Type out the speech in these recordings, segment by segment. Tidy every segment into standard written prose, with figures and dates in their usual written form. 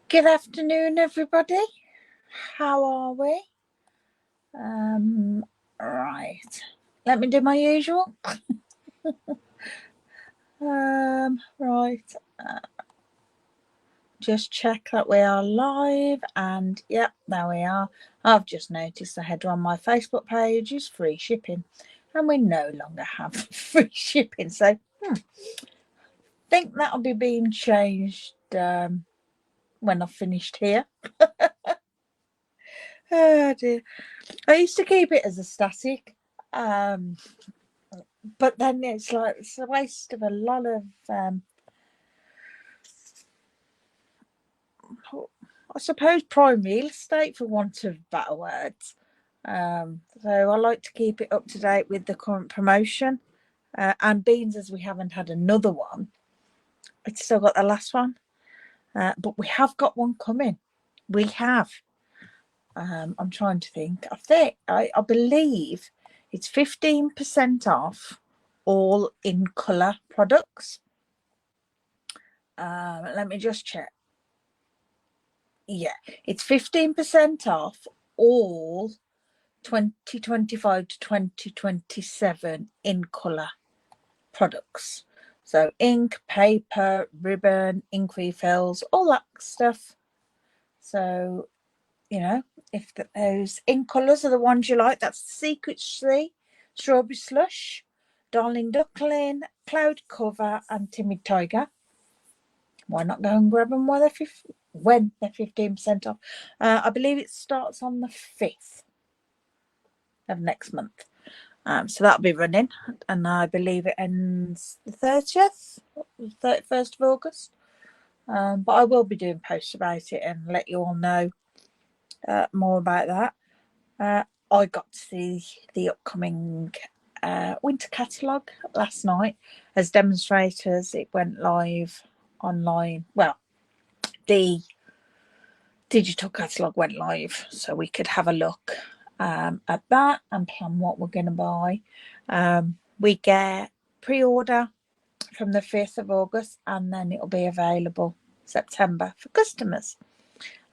Good afternoon, everybody. How are we? Right. Let me do my usual. Right. Just check that we are live, and yep, there we are. I've just noticed the header on my Facebook page is free shipping, and we no longer have free shipping. So, think that'll be being changed when I've finished here. Oh dear. I used to keep it as a static. But then it's like it's a waste of a lot of I suppose prime real estate, for want of better words. So I like to keep it up to date with the current promotion. And beans, as we haven't had another one, it's still got the last one, but we have got one coming. We have. I'm trying to think. I believe it's 15% off all in colour products. Let me just check. Yeah, it's 15% off all 2025 to 2027 in colour products. So ink, paper, ribbon, ink refills, all that stuff. So, if those ink colours are the ones you like, that's Secret Sea, Strawberry Slush, Darling Duckling, Cloud Cover, and Timid Tiger. Why not go and grab them when they're 15% off? I believe it starts on the 5th of next month. So that'll be running, and I believe it ends the 30th, 31st of August. But I will be doing posts about it and let you all know more about that. I got to see the upcoming winter catalogue last night. As demonstrators, it went live online. Well, the digital catalogue went live, so we could have a look at that and plan what we're going to buy. We get pre-order from the 5th of August, and then it'll be available September for customers.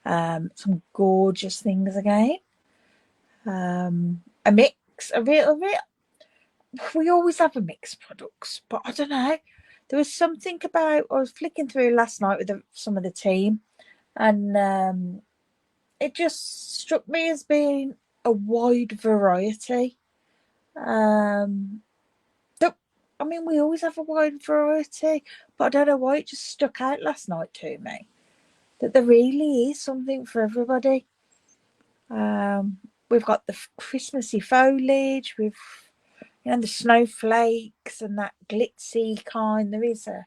Some gorgeous things again. A mix, a real. We always have a mix of products, but I don't know. There was something about, I was flicking through last night with some of the team, and it just struck me as being a wide variety. We always have a wide variety, but I don't know why it just stuck out last night to me that there really is something for everybody. We've got the Christmassy foliage, we've the snowflakes and that glitzy kind. There is a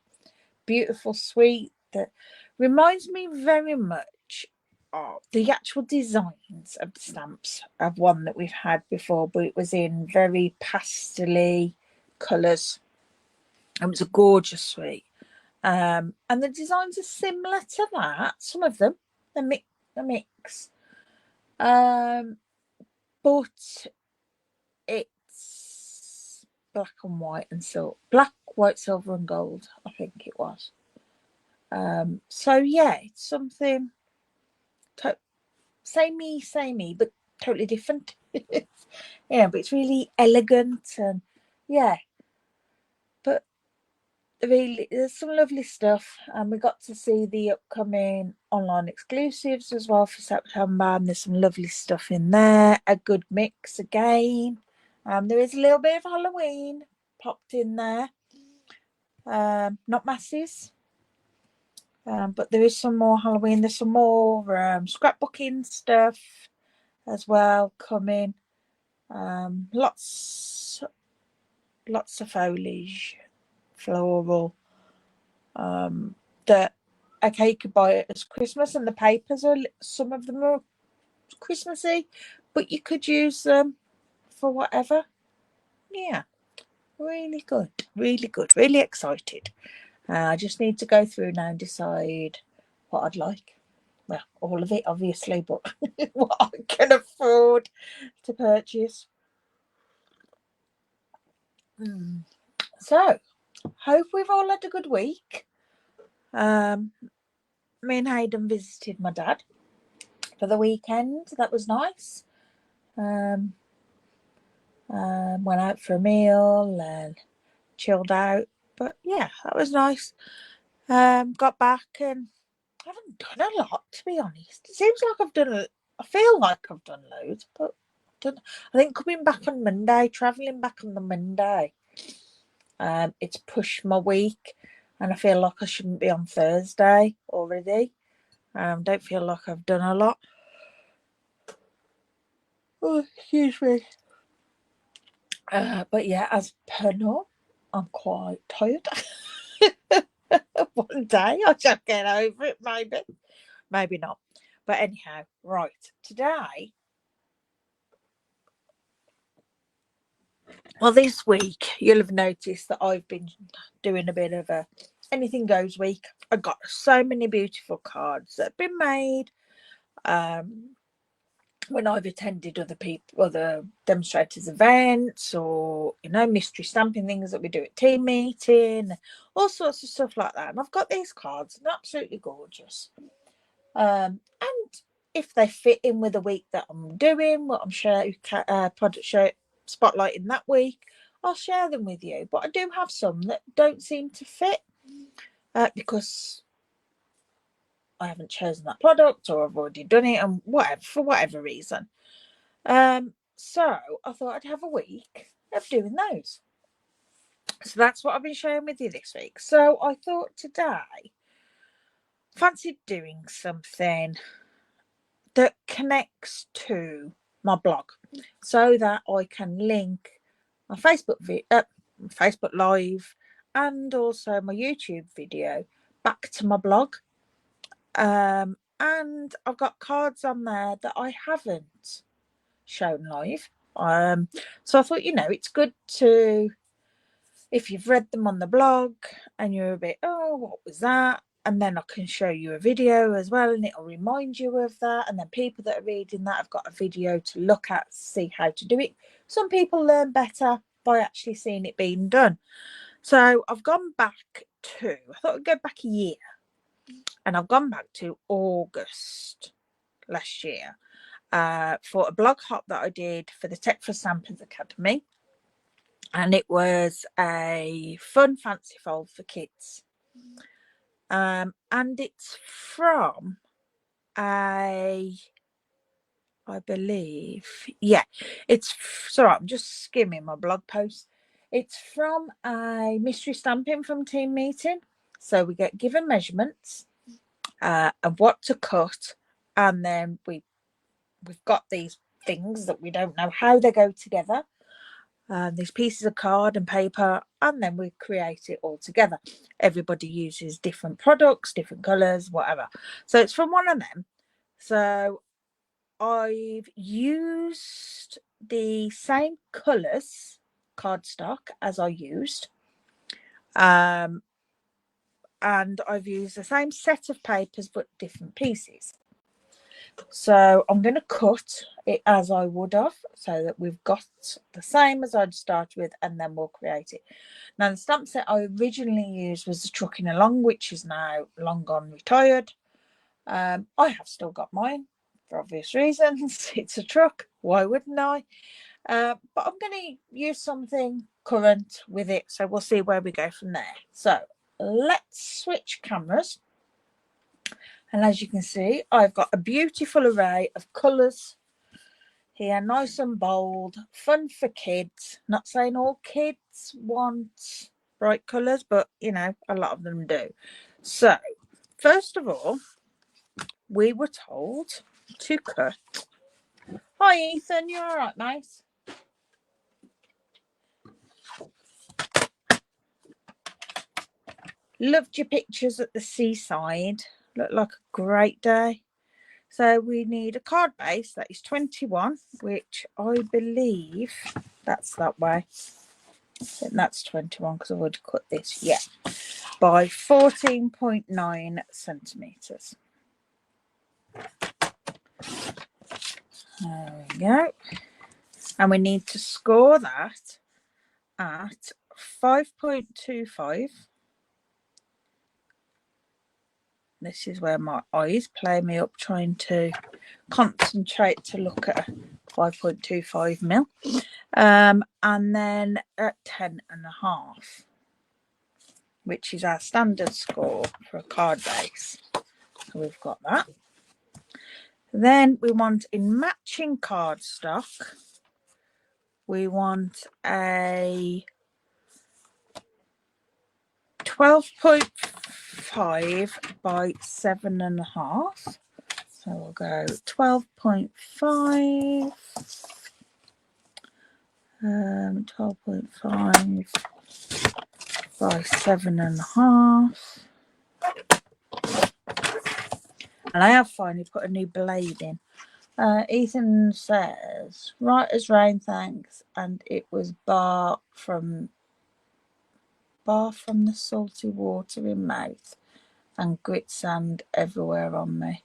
beautiful suite that reminds me very much of the actual designs of the stamps of one that we've had before, but it was in very pastel colours. It was a gorgeous suite. And the designs are similar to that. Some of them, the mix. But it's black and white and black, white, silver, and gold. I think it was. So yeah, it's something samey, but totally different. But it's really elegant and yeah. But really, there's some lovely stuff, and we got to see the upcoming online exclusives as well for September, and there's some lovely stuff in there. A good mix again. There is a little bit of Halloween popped in there. Not masses, but there is some more Halloween. There's some more scrapbooking stuff as well coming. Lots of foliage, floral. That okay, you could buy it as Christmas, and the papers are, some of them are Christmassy, but you could use them for whatever. Yeah, really good, really excited. I just need to go through now and decide what I'd like. Well, all of it, obviously, but what I can afford to purchase. So, hope we've all had a good week. me and Hayden visited my dad for the weekend. That was nice. Went out for a meal and chilled out. But yeah, that was nice. Got back and I haven't done a lot, to be honest. It seems like I feel like I've done loads, but I think coming back on Monday, travelling back on the Monday, it's pushed my week, and I feel like I shouldn't be on Thursday already. Don't feel like I've done a lot. Oh, excuse me. But yeah, as per normal, I'm quite tired. One day I shall get over it, maybe not. But anyhow, right, today, well, this week you'll have noticed that I've been doing a bit of a anything goes week. I got so many beautiful cards that have been made. When I've attended other demonstrators events, or mystery stamping things that we do at team meeting, all sorts of stuff like that. And I've got these cards, and they're absolutely gorgeous. And if they fit in with the week that I'm doing, what I'm product show spotlighting that week, I'll share them with you. But I do have some that don't seem to fit because I haven't chosen that product, or I've already done it, and for whatever reason. So I thought I'd have a week of doing those. So that's what I've been sharing with you this week. So I thought today, fancied doing something that connects to my blog, so that I can link my Facebook Live and also my YouTube video back to my blog. And I've got cards on there that I haven't shown live. So I thought, it's good to, if you've read them on the blog and you're a bit, oh, what was that? And then I can show you a video as well, and it'll remind you of that. And then people that are reading that have got a video to look at, see how to do it. Some people learn better by actually seeing it being done. So I've gone back I thought I'd go back a year. And I've gone back to August last year for a blog hop that I did for the Tech for Stampers Academy. And it was a fun fancy fold for kids. And it's from I believe, it's sorry, I'm just skimming my blog post. It's from a mystery stamping from team meeting. So we get given measurements of what to cut, and then we've got these things that we don't know how they go together. These pieces of card and paper, and then we create it all together. Everybody uses different products, different colours, whatever. So it's from one of them. So I've used the same colours cardstock as I used. And I've used the same set of papers but different pieces. So I'm going to cut it as I would have, so that we've got the same as I'd start with, and then we'll create it. Now, the stamp set I originally used was the Trucking Along, which is now long gone retired. I have still got mine for obvious reasons. It's a truck. Why wouldn't I? But I'm going to use something current with it, so we'll see where we go from there. So let's switch cameras. And as you can see, I've got a beautiful array of colours here, nice and bold, fun for kids. Not saying all kids want bright colours, but a lot of them do. So first of all, we were told to cut. Hi Ethan, you all right, mate? Loved your pictures at the seaside. Looked like a great day. So we need a card base that is 21, which I believe that's that way. I think that's 21 because I've already cut this. Yeah, by 14.9 centimetres. There we go. And we need to score that at 5.25 this is where my eyes play me up, trying to concentrate to look at 5.25 mil. And then at 10.5, which is our standard score for a card base. So we've got that. Then we want, in matching cardstock, we want a 12.5 by 7.5. So we'll go 12.5, 12.5 by 7.5. And I have finally put a new blade in. Ethan says, right as rain, thanks. And it was bar from the salty water in mouth and grit sand everywhere on me.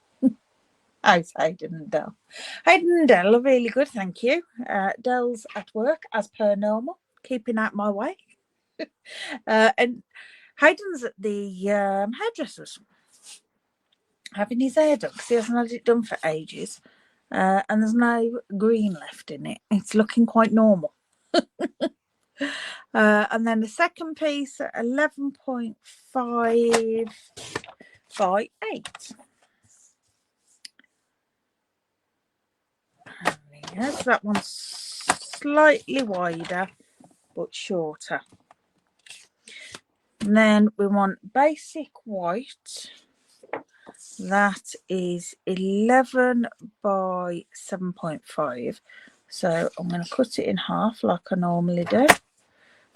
How's Hayden and Dell? Hayden and Dell are really good, thank you. Dell's at work as per normal, keeping out my way. And Hayden's at the hairdresser's, having his hair done because he hasn't had it done for ages. And there's no green left in it. It's looking quite normal. And then the second piece at 11.5 by 8. Yes, that one's slightly wider but shorter. And then we want basic white. That is 11 by 7.5. So I'm going to cut it in half like I normally do.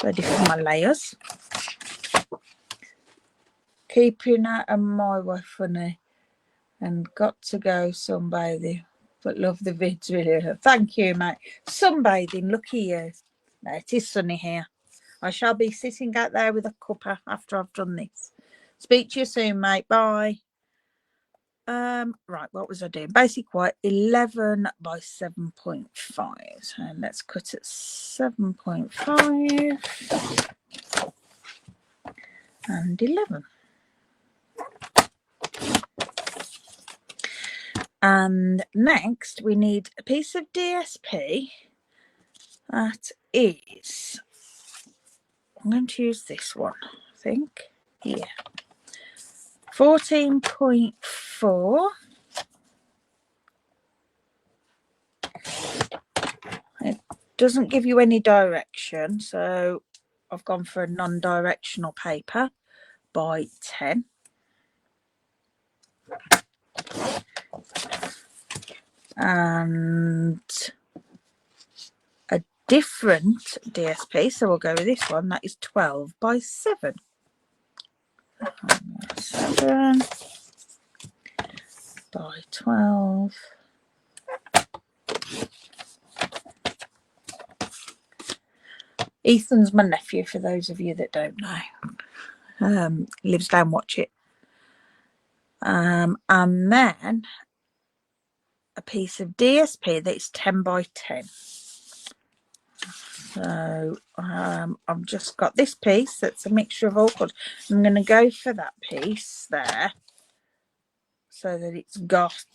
Ready for my layers. Keeping out of my way funny and got to go sunbathing, but love the vids really. Thank you, mate. Sunbathing, lucky you. No, it is sunny here. I shall be sitting out there with a cuppa after I've done this. Speak to you soon, mate. Bye. Right, what was I doing? Basic white, 11 by 7.5. So let's cut it 7.5 and 11. And next we need a piece of DSP that is, I'm going to use this one, I think. Yeah. 14.4. It doesn't give you any direction, so I've gone for a non-directional paper by 10. And a different DSP, so we'll go with this one, that is 12 by 7. 7 by 12. Ethan's my nephew, for those of you that don't know. Lives down Watchet. And then a piece of DSP that's 10 by 10. So I've just got this piece that's a mixture of all colours. I'm going to go for that piece there so that it's got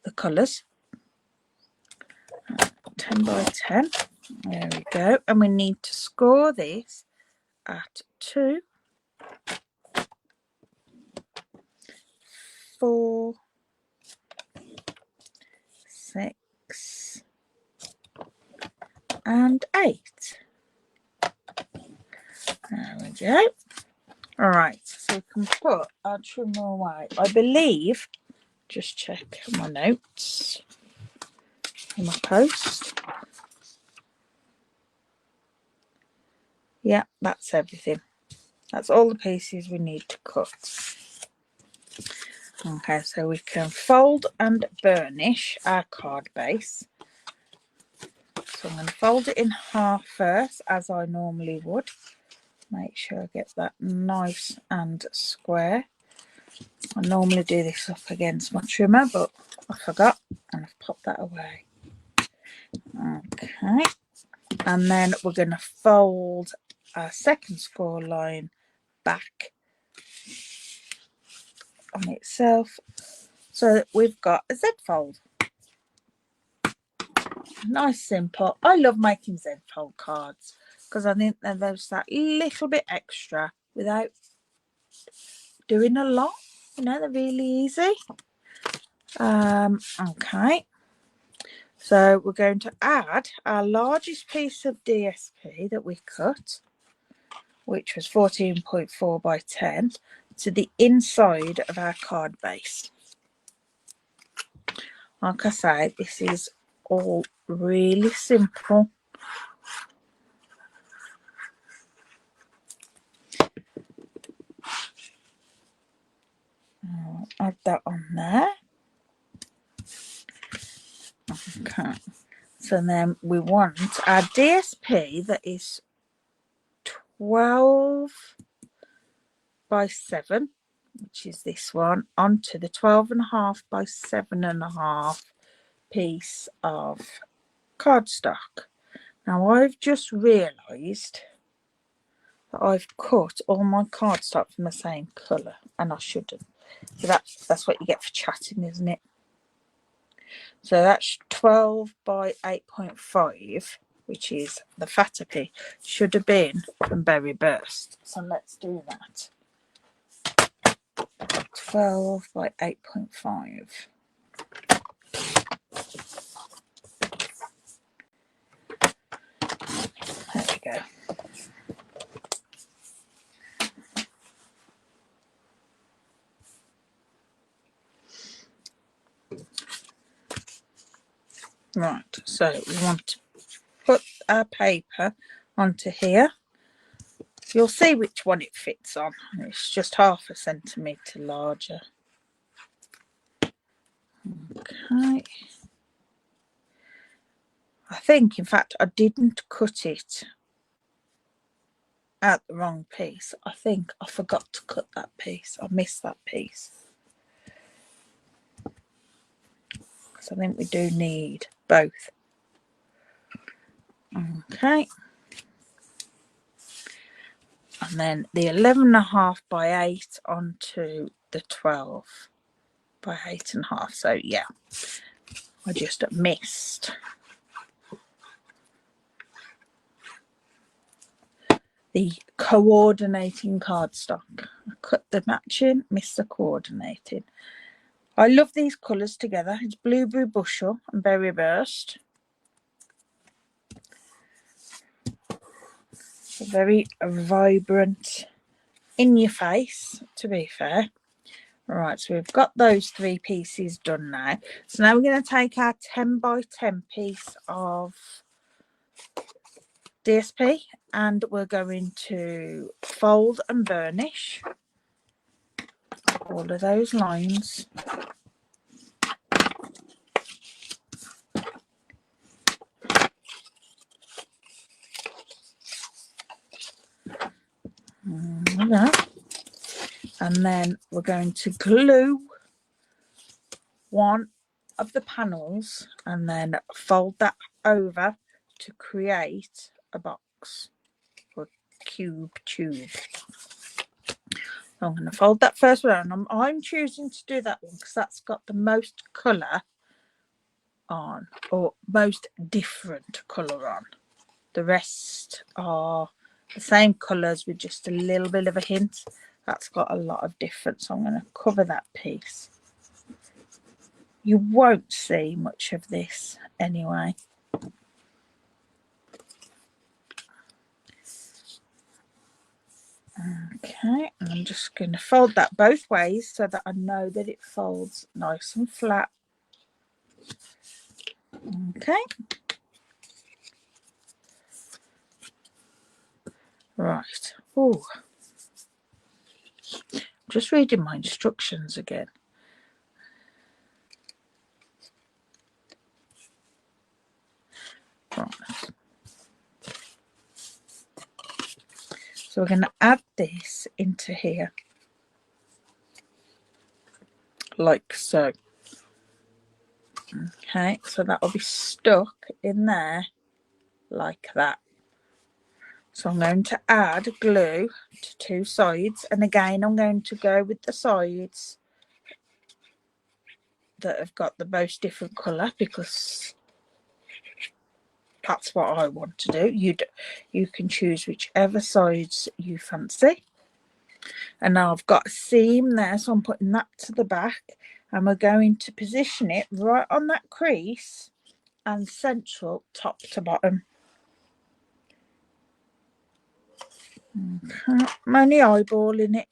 the colours. 10 by 10. There we go. And we need to score this at 2, 4, 6 and 8. There we go. All right, so we can put our trim away. I believe, just check my notes in my post. Yeah, that's everything. That's all the pieces we need to cut. Okay, so we can fold and burnish our card base. So I'm going to fold it in half first, as I normally would. Make sure I get that nice and square. I normally do this up against my trimmer, but I forgot and I've popped that away. Okay, and then we're going to fold our second score line back on itself. So we've got a Z fold. Nice, simple. I love making Z fold cards because I think that there's that little bit extra without doing a lot. You know, they're really easy. Okay. So we're going to add our largest piece of DSP that we cut, which was 14.4 by 10, to the inside of our card base. Like I say, this is all really simple. I'll add that on there. Okay. So then we want our DSP that is 12 by 7, which is this one, onto the 12.5 by 7.5 piece of cardstock. Now I've just realised that I've cut all my cardstock from the same colour, and I shouldn't. So that's what you get for chatting, isn't it? So that's 12 by 8.5, which is the fatter piece. Should have been from Berry Burst. So let's do that. 12 by 8.5. There we go. Right, so we want to put our paper onto here. You'll see which one it fits on. It's just 0.5 centimetre larger. Okay. I think, in fact, I didn't cut it out the wrong piece. I think I forgot to cut that piece. I missed that piece. Because I think we do need both. Okay. And then the 11.5 by 8 onto the 12 by 8.5. So yeah, I just missed the coordinating cardstock. I cut the matching, missed the coordinating. I love these colours together. It's Blueberry Bushel and Berry Burst. It's a very vibrant, in your face, to be fair. Right, so we've got those 3 pieces done now. So now we're going to take our 10 by 10 piece of DSP and we're going to fold and burnish all of those lines. And then we're going to glue one of the panels and then fold that over to create a box or cube tube. I'm going to fold that first one and I'm choosing to do that one because that's got the most colour on, or most different colour on. The rest are the same colours with just a little bit of a hint. That's got a lot of difference. So I'm going to cover that piece. You won't see much of this anyway. Okay, and I'm just going to fold that both ways so that I know that it folds nice and flat. Okay. Right. Oh, just reading my instructions again. Right. So we're going to add this into here, like so. Okay, so that will be stuck in there like that. So I'm going to add glue to 2 sides, and again I'm going to go with the sides that have got the most different colour, because that's what I want to do. You can choose whichever sides you fancy. And now I've got a seam there, so I'm putting that to the back, and we're going to position it right on that crease and central, top to bottom. Okay. I'm only eyeballing it,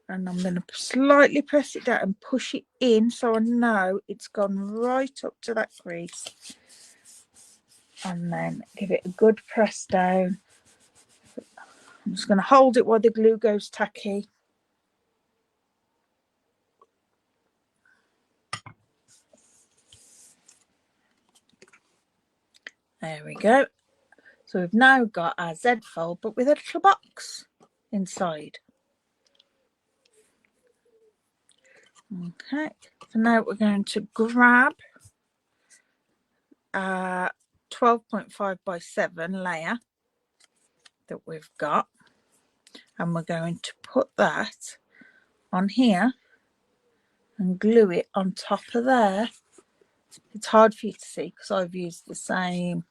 and I'm going to slightly press it down and push it in so I know it's gone right up to that crease, and then give it a good press down. I'm just going to hold it while the glue goes tacky. There we go. So we've now got our Z fold, but with a little box inside. Okay, so now we're going to grab our 12.5 by 7 layer that we've got, and we're going to put that on here and glue it on top of there. It's hard for you to see because I've used the same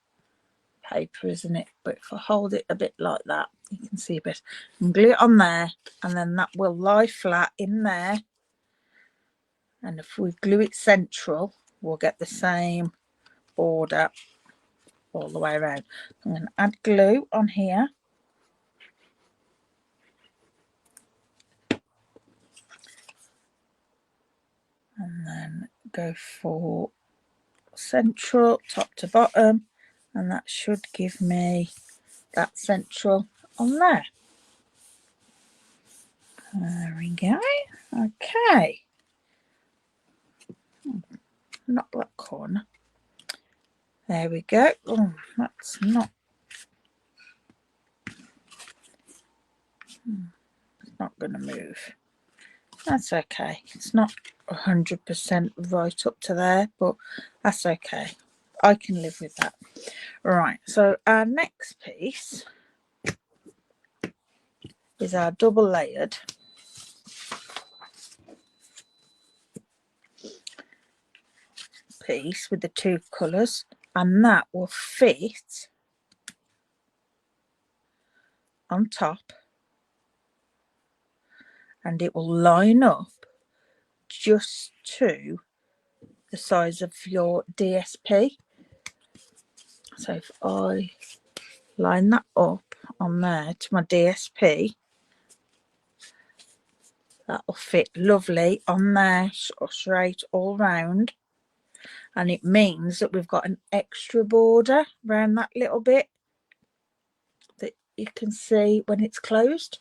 paper, isn't it? But if I hold it a bit like that, you can see a bit, and glue it on there, and then that will lie flat in there. And if we glue it central, we'll get the same border all the way around. I'm going to add glue on here. And then go for central, top to bottom. And that should give me that central on there. There we go. Okay. Not that corner. There we go. Oh, that's not. It's not going to move. That's okay. It's not 100% right up to there, but that's okay. I can live with that. Right, so our next piece is our double layered piece with the 2 colours, and that will fit on top, and it will line up just to the size of your DSP. So if I line that up on there to my DSP, that will fit lovely on there, straight all round. And it means that we've got an extra border around that little bit that you can see when it's closed,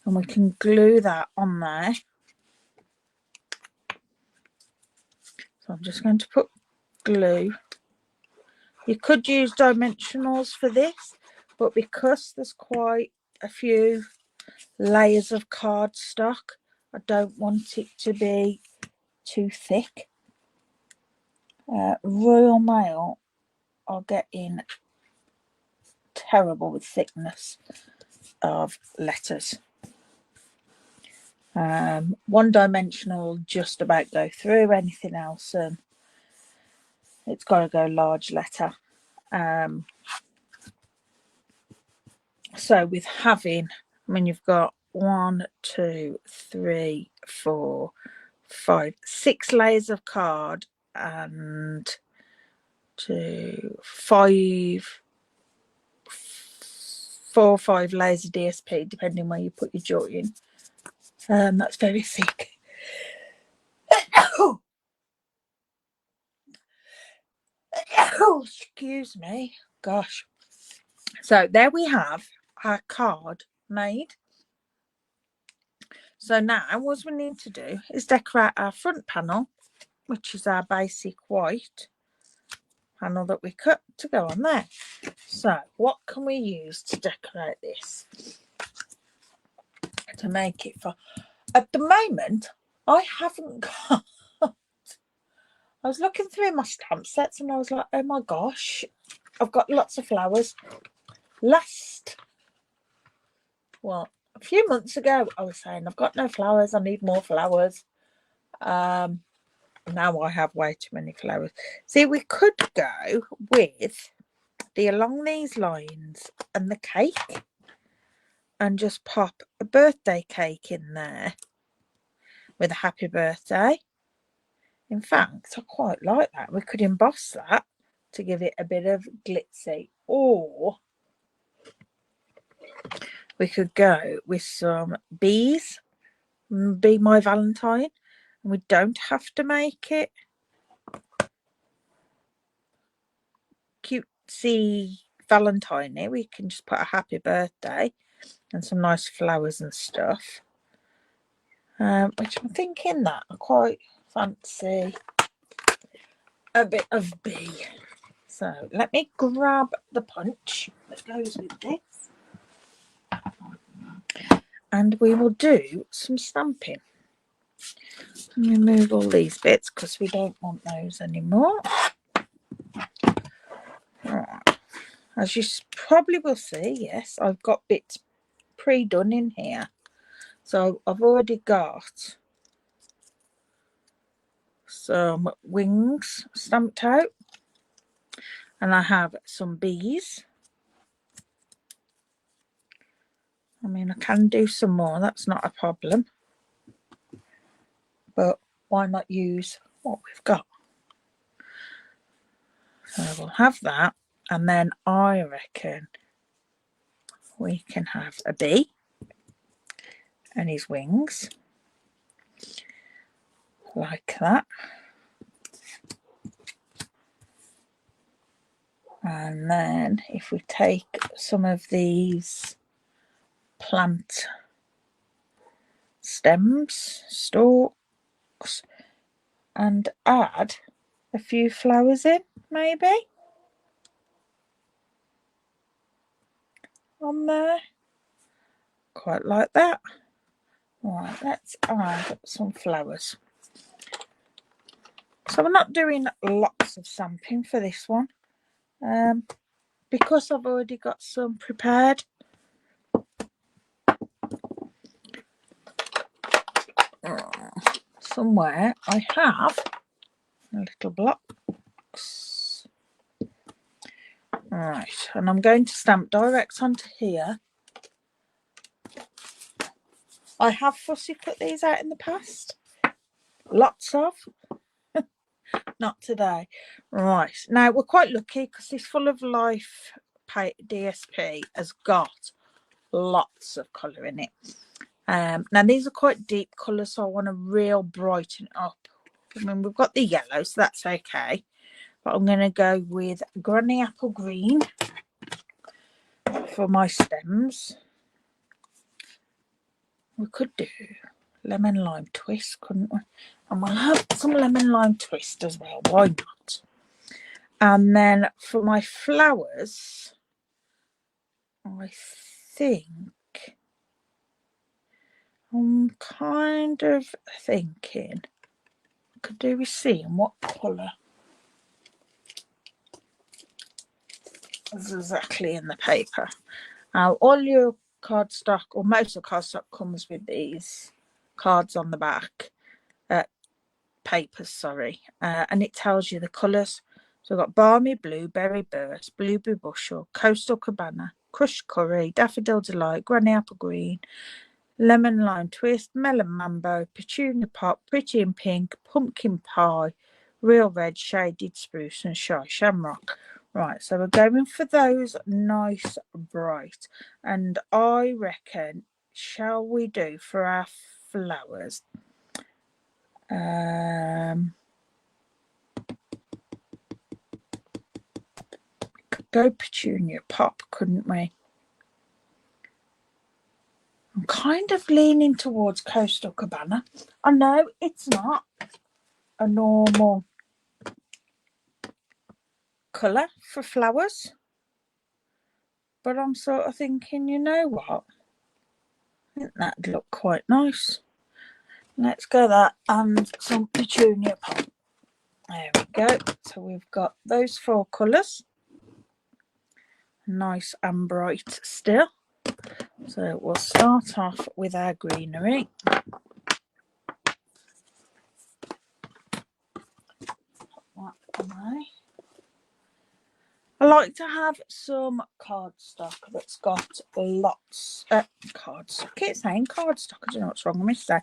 and we can glue that on there. So I'm just going to put glue. You could use dimensionals for this, but because there's quite a few layers of cardstock, I don't want it to be too thick. Royal Mail are getting terrible with thickness of letters. One dimensional just about go through. Anything else, it's got to go large letter. So with having, I mean, you've got 1, 2, 3, 4, 5, 6 layers of card, and 2, 5, 4 or 5 layers of DSP, depending where you put your join. That's very thick. Oh, excuse me. Gosh. So there we have our card made. So now what we need to do is decorate our front panel, which is our basic white panel that we cut to go on there. So what can we use to decorate this, to make it for? At the moment, I haven't got. I was looking through my stamp sets and I was like, oh my gosh, I've got lots of flowers. Well, a few months ago, I was saying I've got no flowers. I need more flowers. Now I have way too many flowers. See, we could go with the along these lines and the cake, and just pop a birthday cake in there with a happy birthday. In fact, I quite like that. We could emboss that to give it a bit of glitzy, or we could go with some bees, Be My Valentine, and we don't have to make it cutesy Valentine. We can just put a happy birthday and some nice flowers and stuff, which I'm thinking that I quite fancy a bit of bee. So let me grab the punch that goes with this, and we will do some stamping. Remove all these bits because we don't want those anymore. Right. As you probably will see, yes, I've got bits pre-done in here. So I've already got some wings stamped out, and I have some bees. I mean, I can do some more, that's not a problem, but why not use what we've got? So we'll have that, and then I reckon we can have a bee and his wings like that. And then if we take some of these plant stems, stalks, and add a few flowers in, maybe on there, quite like that. Right, let's add some flowers. So we're not doing lots of stamping for this one, because I've already got some prepared. Somewhere I have a little blocks. Right, and I'm going to stamp direct onto here. I have fussy cut these out in the past, lots of. Not today. Right, now we're quite lucky because this Full of Life DSP has got lots of colour in it. Now these are quite deep colours, so I want to real brighten up. I mean, we've got the yellow, so that's okay, but I'm going to go with Granny Apple Green for my stems. We could do Lemon Lime Twist, couldn't we? And we'll have some Lemon Lime Twist as well, why not? And then for my flowers, I think I'm kind of thinking I could do with seeing what colour is exactly in the paper. Now, all your cardstock, or most of the cardstock, comes with these cards on the back, papers, sorry, and it tells you the colours. So I've got Balmy Blue, Berry Burst, Blueberry Bushel, Coastal Cabana, Crushed Curry, Daffodil Delight, Granny Apple Green, Lemon Lime Twist, Melon Mambo, Petunia Pop, Pretty in Pink, Pumpkin Pie, Real Red, Shaded Spruce, and Shy Shamrock. Right, so we're going for those nice bright. And I reckon, shall we do for our flowers? Could go Petunia Pop, couldn't we? I'm kind of leaning towards Coastal Cabana. I know it's not a normal colour for flowers, but I'm sort of thinking, you know what? I think that'd look quite nice. Let's go that and some Petunia Pop. There we go. So we've got those 4 colours. nice and bright still. So we'll start off with our greenery. I like to have some cardstock that's got lots cardstock. I keep saying cardstock. I don't know what's wrong with me today.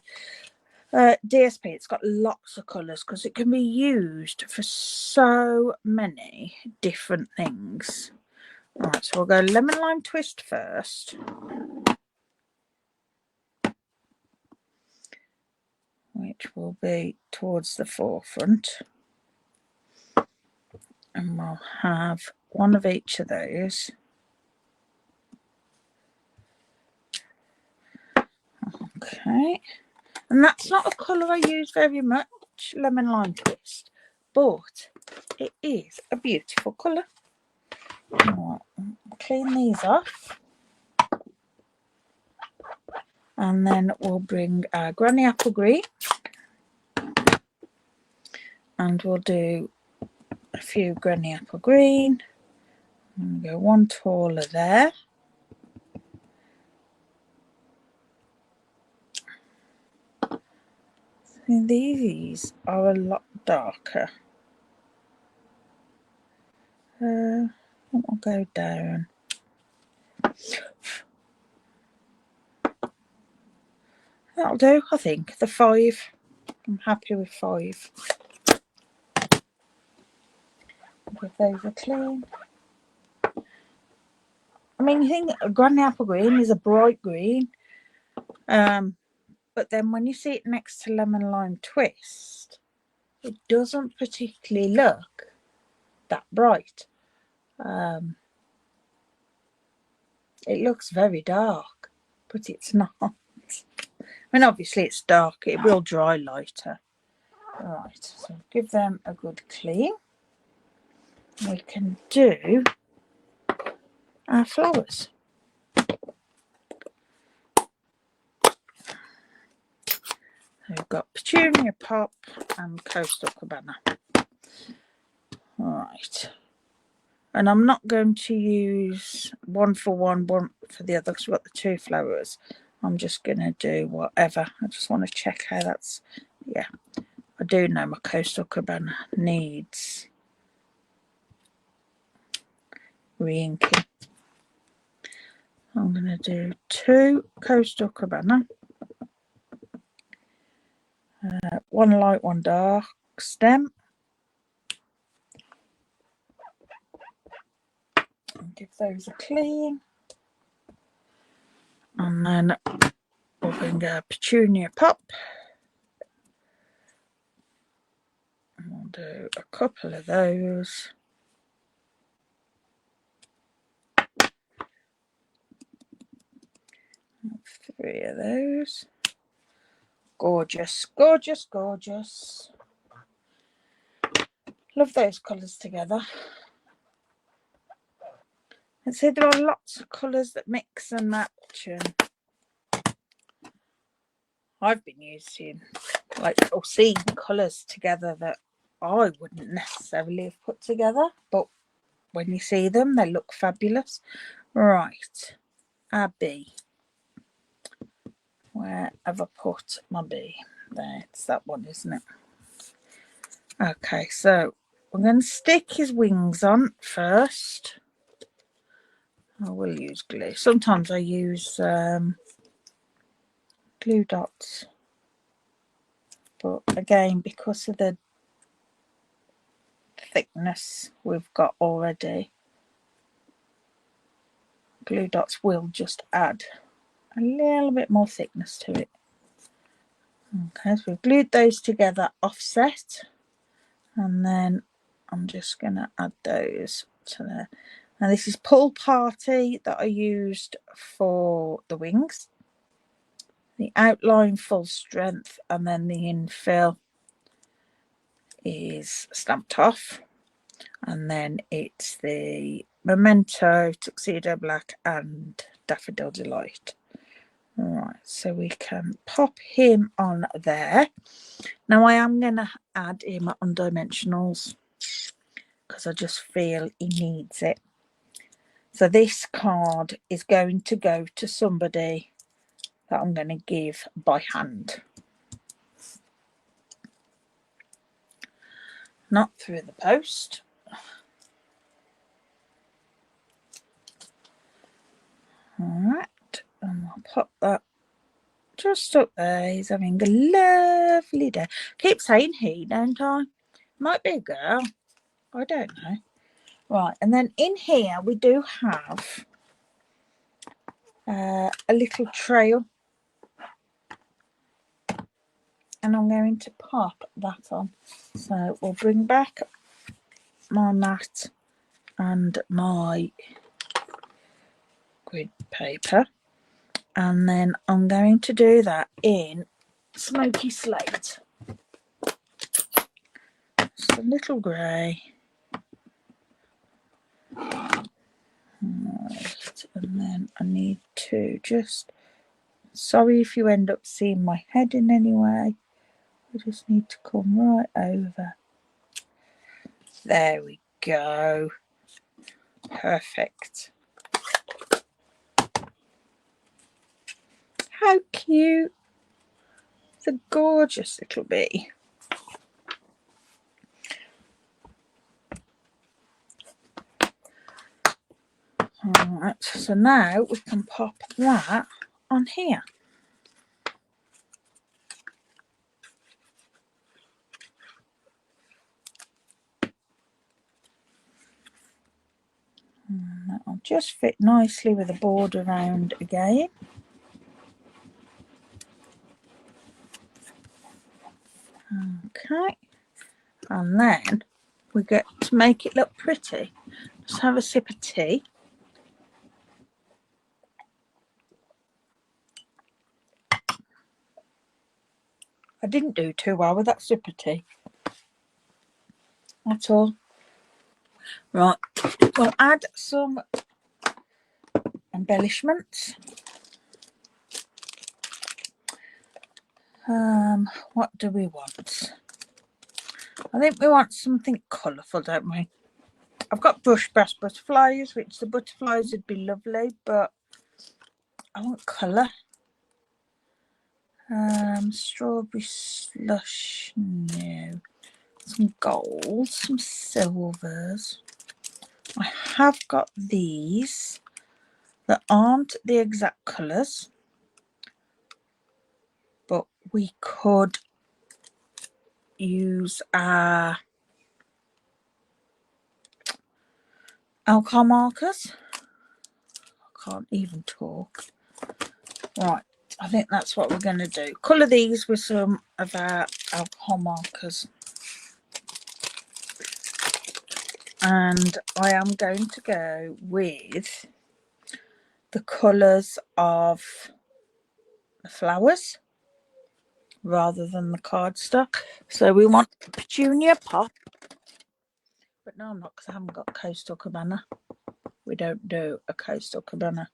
DSP, it's got lots of colours because it can be used for so many different things. Right, so we'll go lemon lime twist first. Which will be towards the forefront. And we'll have one of each of those. Okay. And that's not a colour I use very much, lemon lime twist, but it is a beautiful colour. Right, clean these off. And then we'll bring our granny apple green. And we'll do a few granny apple green. I'm going to go one taller there. And these are a lot darker. I'll go down. That'll do, I think. The 5. I'm happy with 5. Give those a clean. I mean, you think granny apple green is a bright green, but then when you see it next to lemon lime twist, it doesn't particularly look that bright. It looks very dark, but it's not. I mean, obviously it's dark. It will dry lighter. Right, so give them a good clean. We can do our flowers. We've got Petunia Pop and Coastal Cabana. Right. And I'm not going to use one for one for the other because we've got the 2 flowers. I'm just going to do whatever. I just want to check how that's... Yeah, I do know my Coastal Cabana needs re-inking. I'm going to do 2 Coastal Cabana. 1 light, 1 dark stem. And give those a clean. And then we'll bring a Petunia Pop. And we'll do a couple of those. 3 of those. Gorgeous, gorgeous, gorgeous. Love those colours together. And see, there are lots of colours that mix and match, and I've been using or seeing colours together that I wouldn't necessarily have put together, but when you see them, they look fabulous. Right, our bee. Where have I put my bee? There, it's that one, isn't it? Okay, so I'm going to stick his wings on first. I will use glue. Sometimes I use glue dots, but again, because of the thickness we've got already, glue dots will just add a little bit more thickness to it. Okay, so we've glued those together offset, and then I'm just going to add those to there. Now this is Pull Party that I used for the wings. The outline Full Strength, and then the infill is Stamped Off. And then it's the Memento, Tuxedo Black and Daffodil Delight. Right, so we can pop him on there. Now I am going to add him on dimensionals because I just feel he needs it. So this card is going to go to somebody that I'm going to give by hand. Not through the post. Alright, and I'll pop that just up there. He's having a lovely day. Keep saying he, don't I? Might be a girl. I don't know. Right, and then in here we do have a little trail. And I'm going to pop that on. So we'll bring back my mat and my grid paper. And then I'm going to do that in Smoky Slate. Just a little grey. Right, and then I need to just, sorry if you end up seeing my head in any way. I just need to come right over. There we go. Perfect. How cute. It's a gorgeous little bee. Alright, so now we can pop that on here. And that'll just fit nicely with a border around again. Okay, and then we get to make it look pretty. Just have a sip of tea. I didn't do too well with that sip of tea. That's all. Right, we'll add some embellishments. What do we want? I think we want something colourful, don't we? I've got brush brass butterflies, which the butterflies would be lovely, but I want colour. Strawberry slush, no. Some golds, some silvers. I have got these that aren't the exact colours, but we could use our alcohol markers. I can't even talk. Right, I think that's what we're going to do. Colour these with some of our alcohol markers. And I am going to go with the colours of the flowers rather than the cardstock. So we want Petunia Pop. But no, I'm not, because I haven't got Coastal Cabana. We don't do a Coastal Cabana.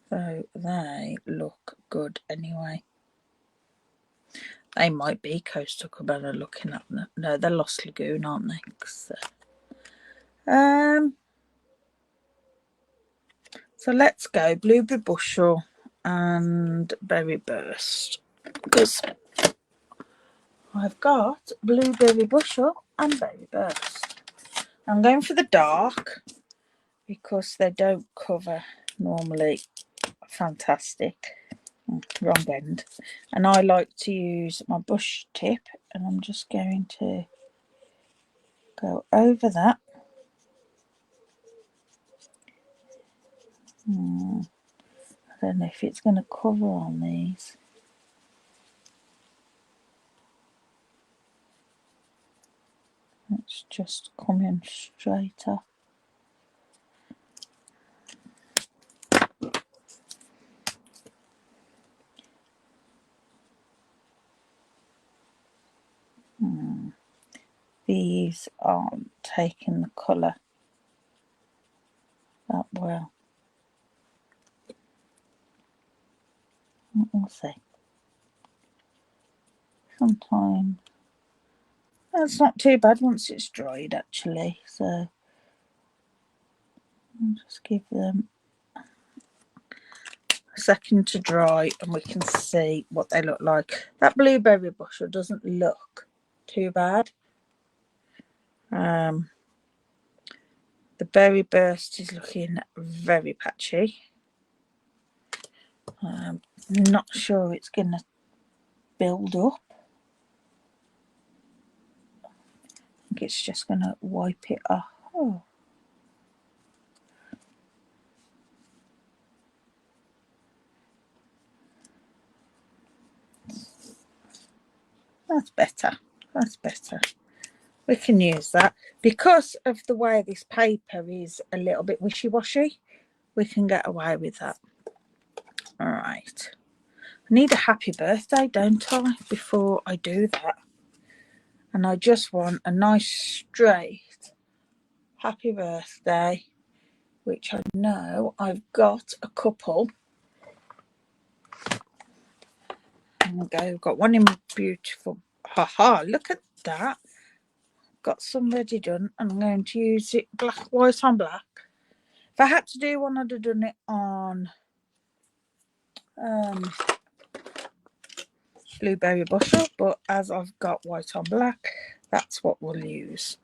So they look good anyway. They might be Coastal Cabana looking at them. No, they're Lost Lagoon, aren't they? So let's go Blueberry Bushel and Berry Burst, because I've got Blueberry Bushel and Berry Burst. I'm going for the dark because they don't cover normally. Fantastic. Wrong end. And I like to use my brush tip, and I'm just going to go over that. I don't know if it's going to cover on these. It's just coming straight up. These aren't taking the colour that well. We'll see. Sometimes That's not too bad once it's dried actually, so I'll just give them a second to dry and we can see what they look like. That blueberry bushel doesn't look too bad. The berry burst is looking very patchy. Not sure it's going to build up. I think it's just going to wipe it off. Oh. That's better. That's better. We can use that. Because of the way this paper is a little bit wishy-washy, we can get away with that. All right. I need a happy birthday, don't I, before I do that? And I just want a nice straight happy birthday, which I know I've got a couple. I've got one in beautiful. Haha, look at that. Got some ready done, and I'm going to use it black, white on black. If I had to do one, I'd have done it on blueberry bushel, but as I've got white on black, that's what we'll use.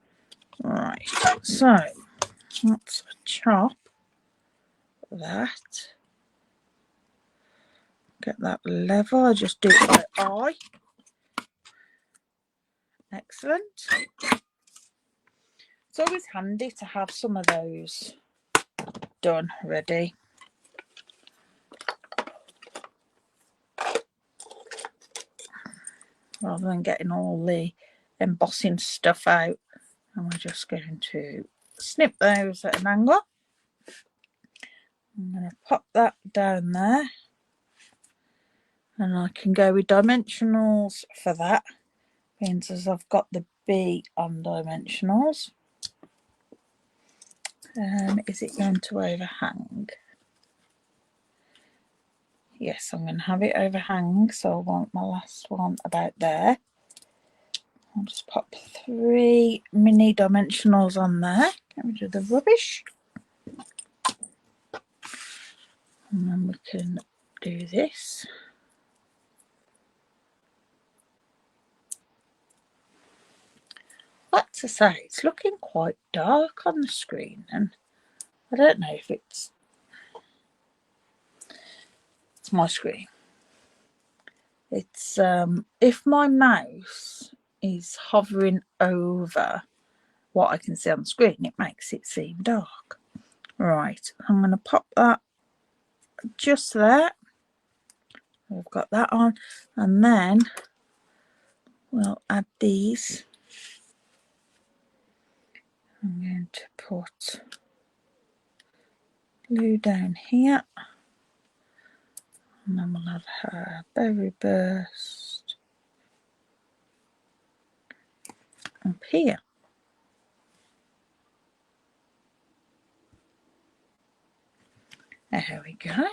Right, so let's chop that. Get that level. I just do it by eye. Excellent. It's always handy to have some of those done ready. Rather than getting all the embossing stuff out. And we're just going to snip those at an angle. I'm going to pop that down there. And I can go with dimensionals for that. Means as I've got the B on dimensionals. Is it going to overhang? Yes, I'm going to have it overhang, so I want my last one about there. I'll just pop 3 mini dimensionals on there. Get rid of the rubbish. And then we can do this. What to say, it's looking quite dark on the screen, and I don't know if it's my screen. It's if my mouse is hovering over what I can see on the screen, it makes it seem dark. Right, I'm going to pop that just there. I've got that on, and then we'll add these. I'm going to put glue down here, and then we'll have her berry burst up here. There we go.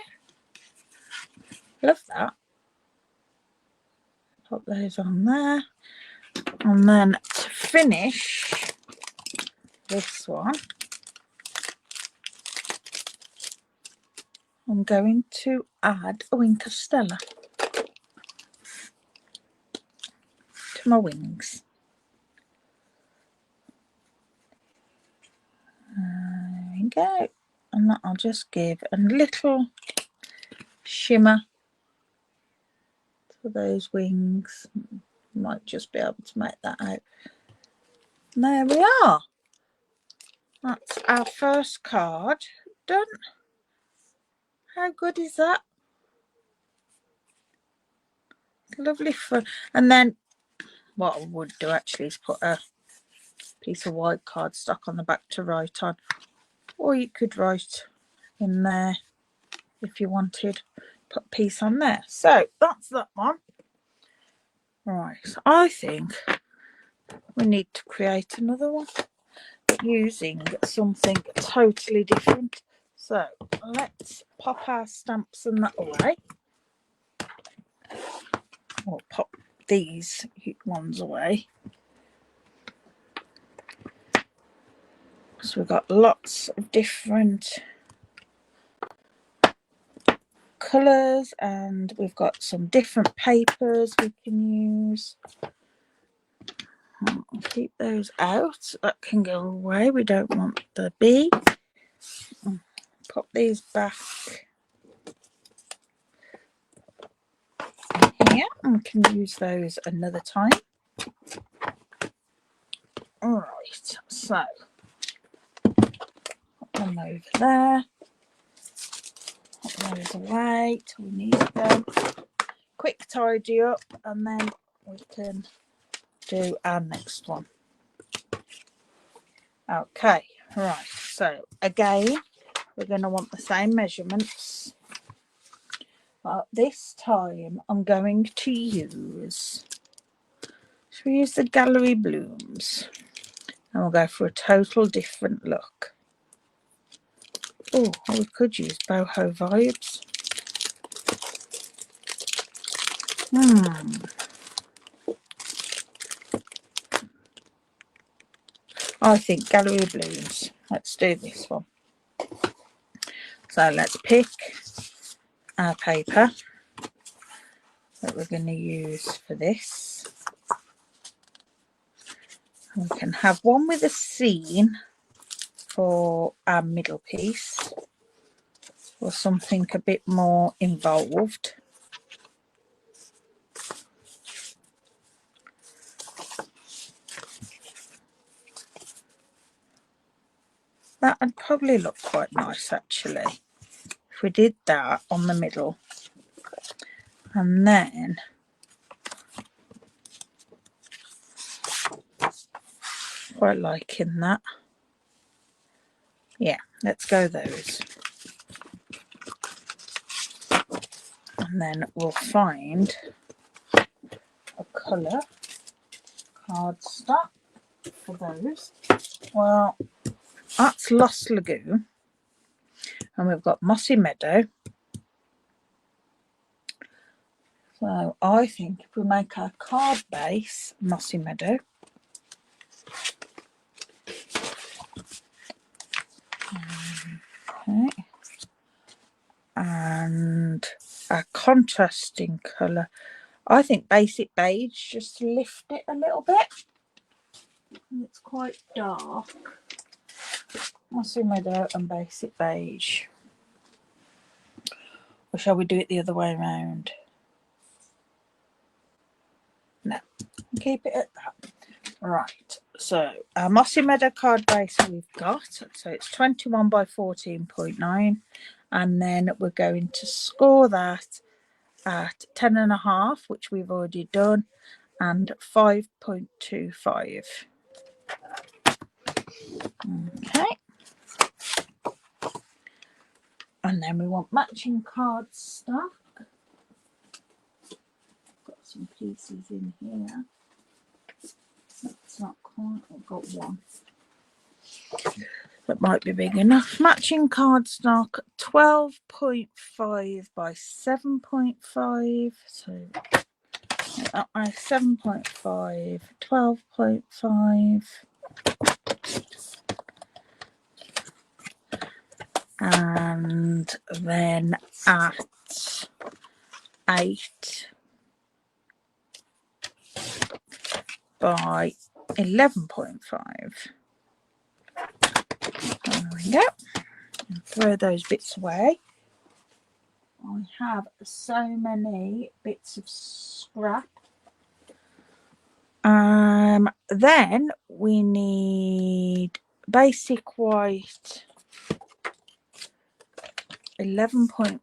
Love that. Pop those on there, and then to finish this one, I'm going to add a wink of Stella to my wings. There we go, and that I'll just give a little shimmer to those wings. Might just be able to make that out. And there we are. That's our first card done. How good is that? Lovely fun. And then what I would do actually is put a piece of white cardstock on the back to write on, or you could write in there if you wanted. Put a piece on there. So that's that one. Right, I think we need to create another one using something totally different. So let's pop our stamps and that away. Or pop these ones away. So we've got lots of different colours, and we've got some different papers we can use. I'll keep those out. That can go away. We don't want the bee. Pop these back here, and we can use those another time. Alright, so put them over there. Put those away till we need them. Quick tidy up, and then we can do our next one. Okay, right, so again we're going to want the same measurements, but this time I'm going to use, should we use the Gallery Blooms, and we'll go for a total different look. Oh, we could use Boho Vibes. I think Gallery Blooms. Let's do this one. So let's pick our paper that we're going to use for this. We can have one with a scene for our middle piece, or something a bit more involved. That would probably look quite nice actually, if we did that on the middle, and then quite liking that. Yeah, let's go those. And then we'll find a colour cardstock for those. Well, that's Lost Lagoon, and we've got Mossy Meadow. So I think if we make our card base Mossy Meadow, okay, and our contrasting colour, I think Basic Beige, just to lift it a little bit. It's quite dark. Mossy Meadow and Basic Beige. Or shall we do it the other way around? No, keep it at that. Right, so our Mossy Meadow card base we've got, so it's 21 by 14.9, and then we're going to score that at 10.5, which we've already done, and 5.25. Okay, and then we want matching cardstock. Got some pieces in here. That's not quite, I've got one that might be big enough. Matching cardstock, 12.5 by 7.5. So that way, 7.5, 12.5. And then at 8 by 11.5. There we go. Throw those bits away. I have so many bits of scrap. Then we need basic white 11 by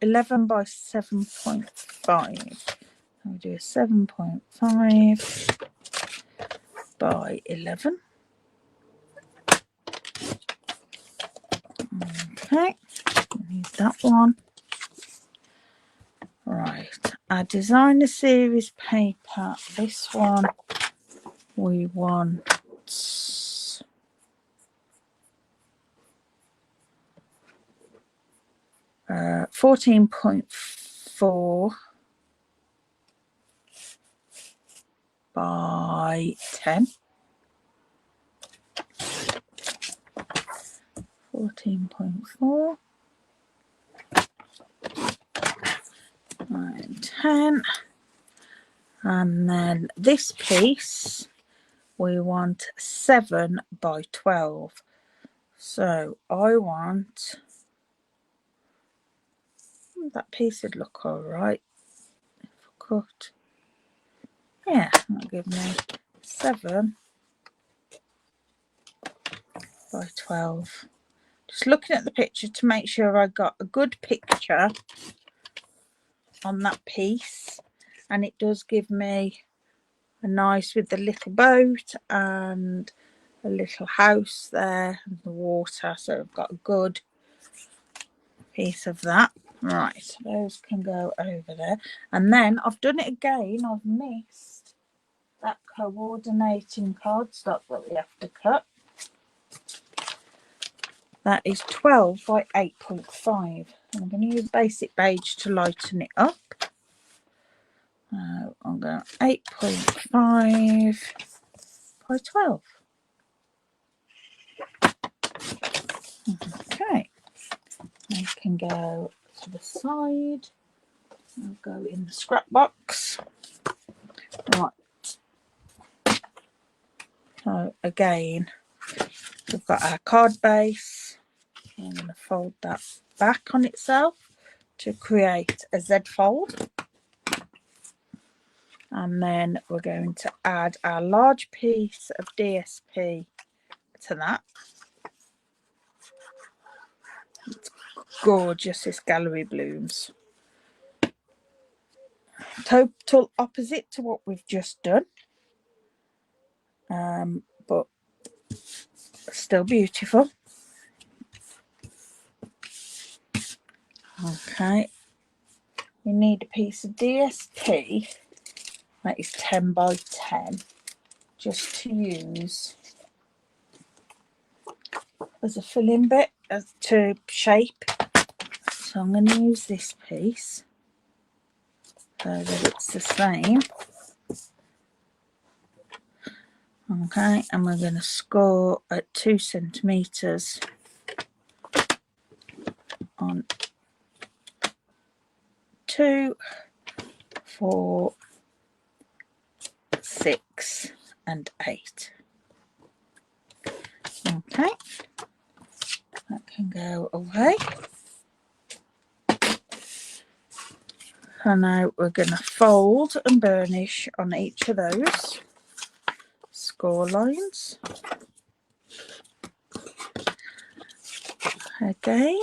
7.5. I'll do a 7.5 by 11. Okay, need that one. Right, our designer series paper, this one we want 14.4 by 10. 14.4, 9, 10, and then this piece we want 7 by 12. So I want, that piece would look all right if I cut. Yeah, that'll give me 7 by 12. Just looking at the picture to make sure I got a good picture on that piece, and it does give me a nice with the little boat and a little house there and the water, so I've got a good piece of that. Right, those can go over there, and then I've done it again. I've missed that coordinating cardstock that we have to cut. That is 12 by 8.5. I'm going to use basic beige to lighten it up. I'm going 8.5 by 12. Okay, I can go to the side. I'll go in the scrap box. Right. So again, we've got our card base. I'm going to fold that back on itself to create a Z fold. And then we're going to add our large piece of DSP to that. It's gorgeous, this Gallery Blooms. Total opposite to what we've just done. But still beautiful. Okay. We need a piece of DSP that is 10 by 10 just to use as a filling bit to shape. So I'm going to use this piece so that it's the same. Okay, and we're going to score at 2 centimeters on 2, 4, 6 and 8. Okay, that can go away. And now we're going to fold and burnish on each of those score lines. Again,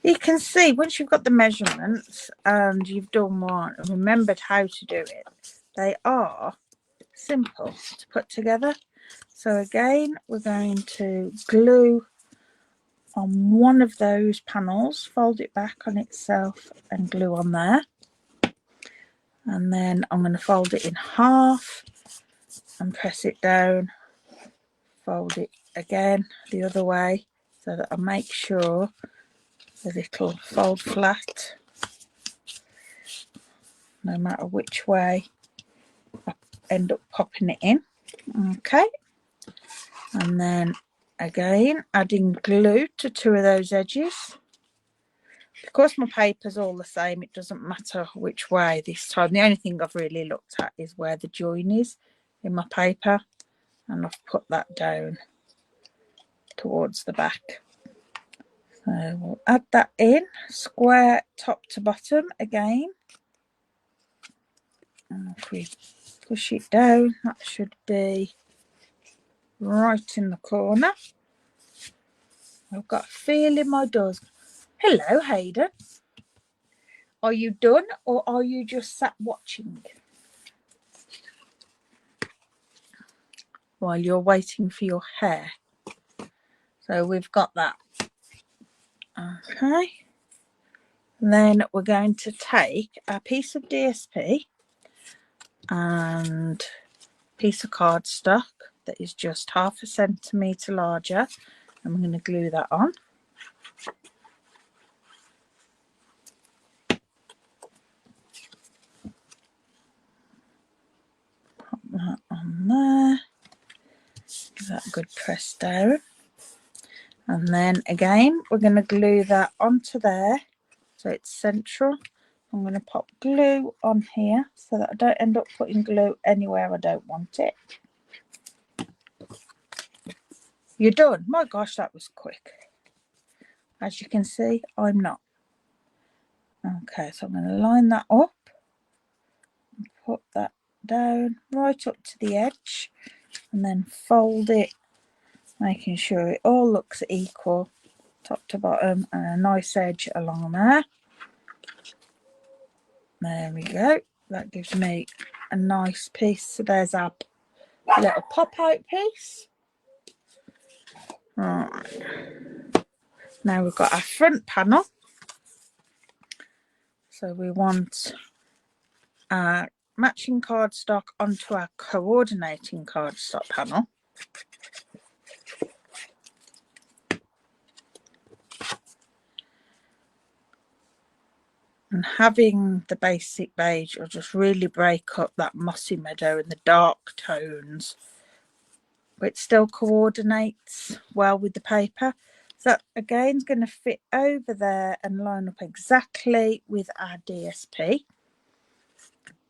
you can see once you've got the measurements and you've done one and remembered how to do it, they are simple to put together. So again, we're going to glue on one of those panels, fold it back on itself and glue on there. And then I'm going to fold it in half and press it down, fold it again the other way so that I make sure that it'll fold flat no matter which way I end up popping it in. Okay, and then again adding glue to 2 of those edges. Because my paper's all the same, it doesn't matter which way this time. The only thing I've really looked at is where the join is in my paper, and I've put that down towards the back. So we'll add that in, square top to bottom again. And if we push it down, that should be right in the corner. I've got a feeling my door's... Hello, Hayden. Are you done or are you just sat watching while you're waiting for your hair? So we've got that. Okay. And then we're going to take a piece of DSP and a piece of cardstock that is just 1/2 centimetre larger, and we're going to glue that on. Pop that on there. Give that a good press down. And then again, we're going to glue that onto there so it's central. I'm going to pop glue on here so that I don't end up putting glue anywhere I don't want it. You're done. My gosh, that was quick. As you can see, I'm not. Okay, so I'm going to line that up. Put that down right up to the edge and then fold it, making sure it all looks equal, top to bottom, and a nice edge along there. There we go. That gives me a nice piece. So there's our little pop-out piece. Right. Now we've got our front panel. So we want our matching cardstock onto our coordinating cardstock panel. And having the basic beige will just really break up that mossy meadow and the dark tones. But it still coordinates well with the paper. So that again is going to fit over there and line up exactly with our DSP.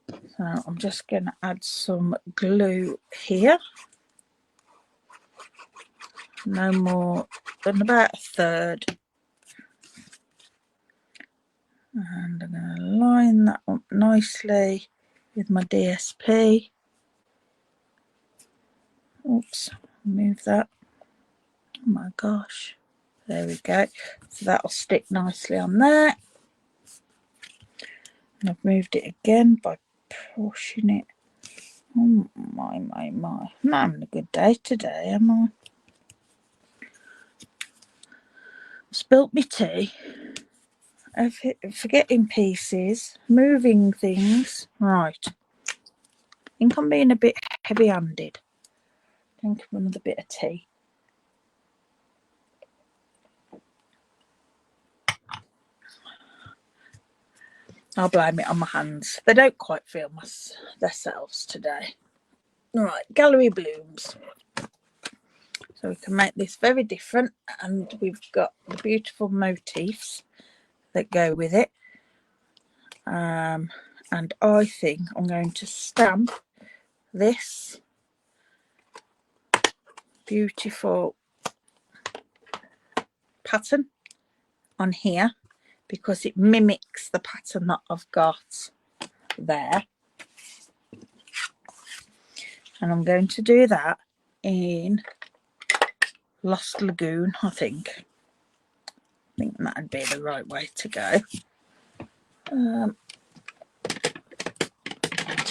So I'm just going to add some glue here. No more than about a third. And I'm going to line that up nicely with my DSP. Oops, move that. Oh my gosh. There we go. So that'll stick nicely on there. And I've moved it again by pushing it. Oh my. I'm not having a good day today, am I? Spilt me tea. Forgetting pieces, moving things. Right. I think I'm being a bit heavy-handed. I think of another bit of tea. I'll blame it on my hands. They don't quite feel themselves today. Right, gallery blooms. So we can make this very different, and we've got the beautiful motifs that go with it. And I think I'm going to stamp this beautiful pattern on here because it mimics the pattern that I've got there. And I'm going to do that in Lost Lagoon, I think. I think that'd be the right way to go. To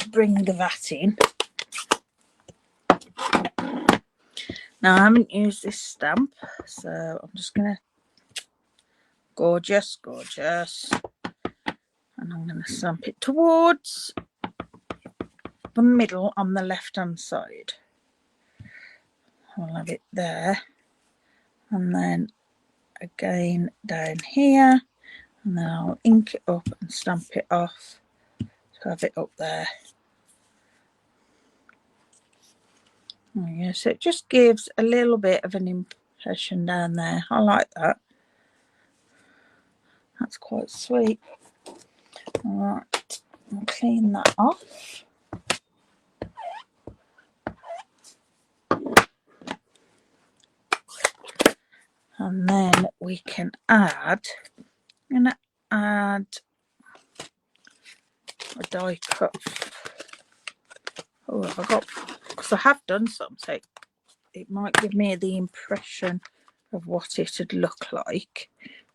bring that in. Now I haven't used this stamp, so I'm just gonna gorgeous, and I'm gonna stamp it towards the middle on the left hand side. I'll have it there, and then again down here, and then I'll ink it up and stamp it off to have it up there. Oh, yeah, so it just gives a little bit of an impression down there. I like that. That's quite sweet. All right, I'll clean that off. And then we can add, I'm going to add a die cut. Oh, have I got, because I have done some, so it might give me the impression of what it would look like.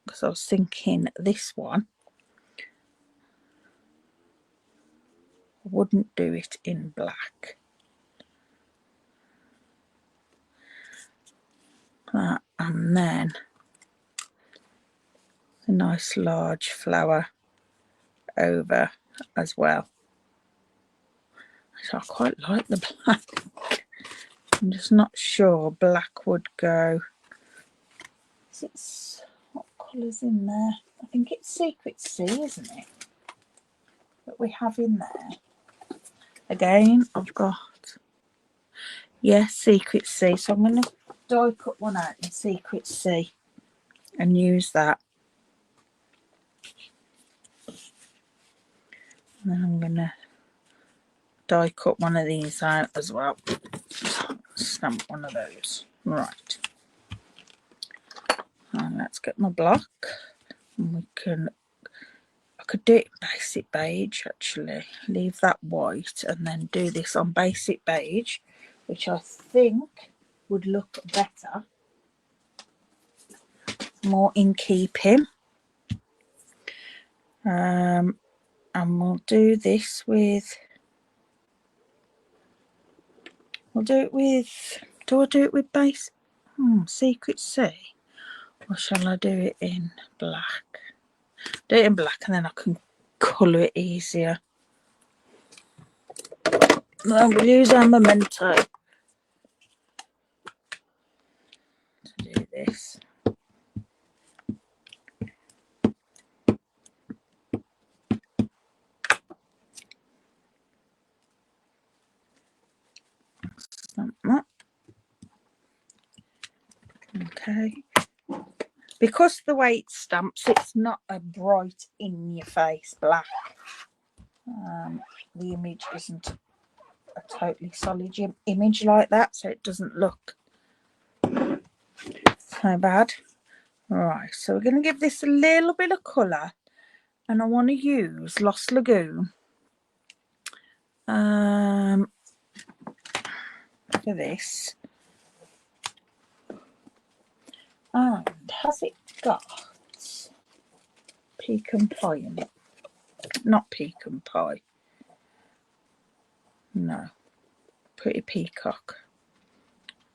Because I was thinking this one, I wouldn't do it in black. That, and then a nice large flower over as well. So I quite like the black. I'm just not sure black would go. What colour's in there? I think it's Secret Sea, isn't it? That we have in there. Again, I've got, yes, Secret Sea. So I'm going to die cut one out in Secret C and use that. And then I'm going to die cut one of these out as well. Stamp one of those. Right. And let's get my block. And we can, I could do it basic beige actually. Leave that white and then do this on basic beige, which I think would look better. More in keeping. And we'll do this with, we'll do it with, do I do it with base? Secret C? Or shall I do it in black? Do it in black and then I can colour it easier. Then we'll use our memento to do this. Stamp that. Okay. Because the way it stamps, it's not a bright in your face black. The image isn't a totally solid image like that, so it doesn't look so bad. Right, so we're going to give this a little bit of colour, and I want to use Lost Lagoon for this. And has it got pecan pie in it? Not pecan pie. No. Pretty peacock.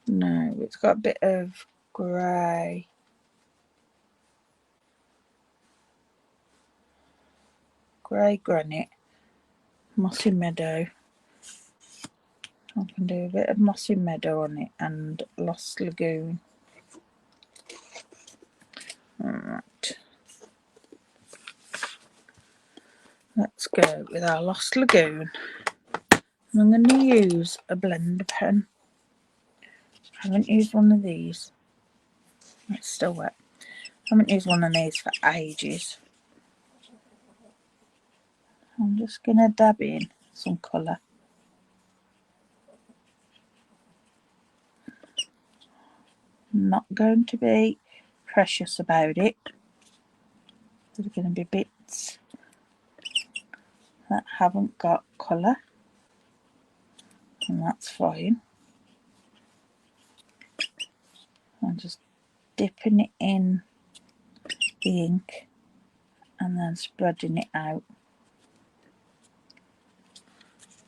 No, it's got a bit of grey. Grey granite. Mossy meadow. I can do a bit of mossy meadow on it and Lost Lagoon. Alright. Let's go with our Lost Lagoon. And I'm going to use a blender pen. I haven't used one of these. It's still wet. I haven't used one of these for ages. I'm just going to dab in some colour. I'm not going to be precious about it. There's going to be bits that haven't got colour, and that's fine. I'm just dipping it in the ink and then spreading it out.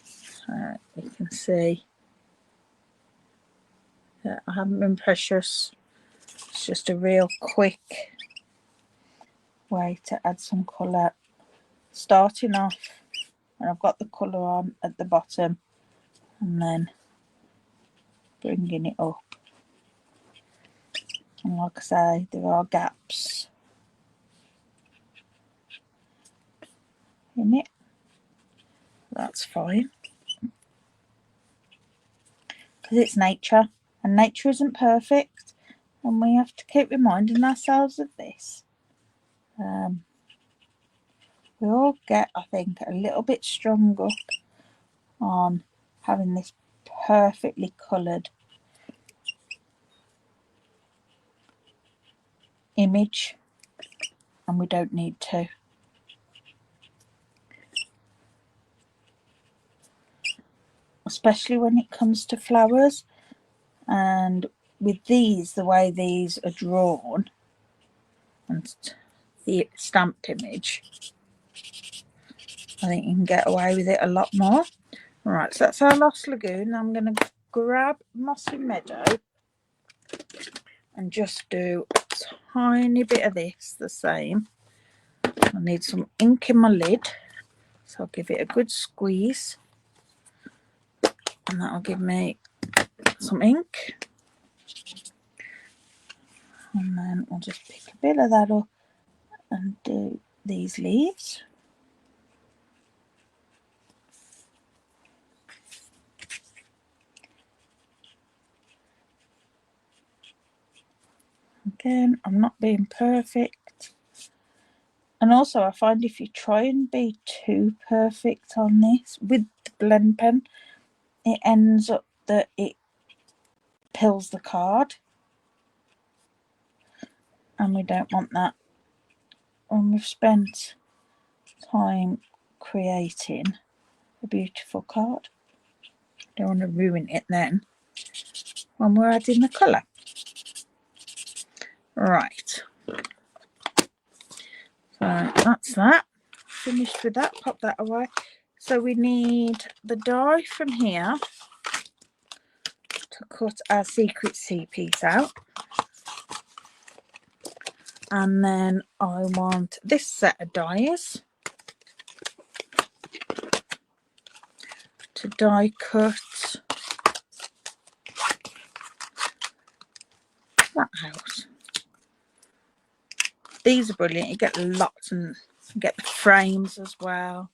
So you can see that I haven't been precious. It's just a real quick way to add some colour. Starting off, and I've got the colour on at the bottom, and then bringing it up. And like I say, there are gaps in it. That's fine, because it's nature, and nature isn't perfect, and we have to keep reminding ourselves of this. We all get, I think, a little bit stronger on having this perfectly coloured image, and we don't need to. Especially when it comes to flowers, and with these, the way these are drawn and the stamped image, I think you can get away with it a lot more. Right, so that's our Lost Lagoon. I'm going to grab Mossy Meadow and just do a tiny bit of this the same. I need some ink in my lid, so I'll give it a good squeeze, and that'll give me some ink. And then I'll just pick a bit of that up and do these leaves. Again, I'm not being perfect. And also I find if you try and be too perfect on this with the blend pen, it ends up that it pills the card. And we don't want that. When we've spent time creating a beautiful card, don't want to ruin it then when we're adding the colour. Right, so that's that. Finished with that, pop that away. So we need the die from here to cut our Secret C piece out, and then I want this set of dies to die cut that out. These are brilliant. You get lots, and you get the frames as well.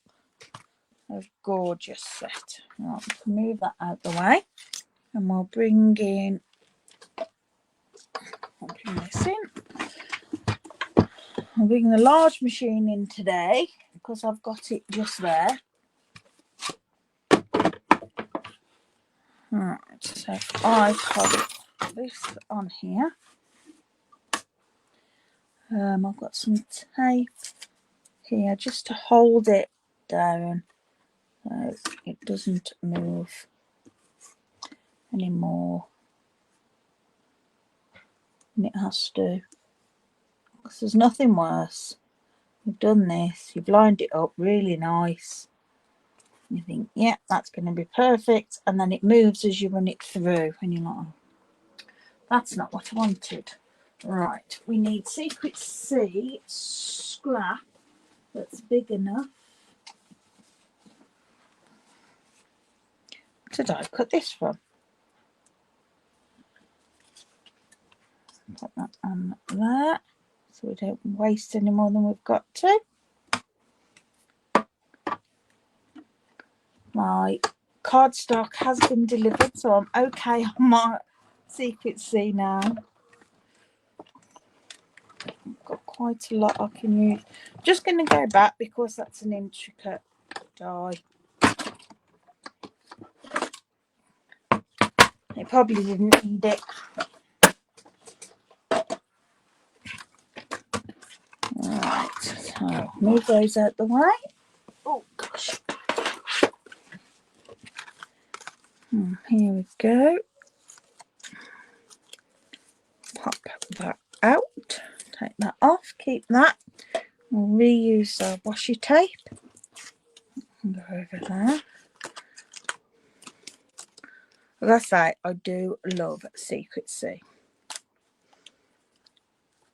A gorgeous set. Right, move that out the way, and we'll bring in. I'll bring this in. I'll bring the large machine in today because I've got it just there. Right, so I put this on here. I've got some tape here just to hold it down so it doesn't move anymore. And it has to, because there's nothing worse. You've done this, you've lined it up really nice. You think, yeah, that's going to be perfect, and then it moves as you run it through, and you're like, oh, that's not what I wanted. Right, we need Secret C scrap that's big enough to die cut this from. Put that on there so we don't waste any more than we've got to. My cardstock has been delivered, so I'm okay on my Secret C now. I've got quite a lot I can use. Just going to go back because that's an intricate die. It probably didn't need it. Right, so move those out the way. Oh gosh. Here we go. Pop that out. Take that off. Keep that. We'll reuse our washi tape. Go over there. As I say, I do love Secret C.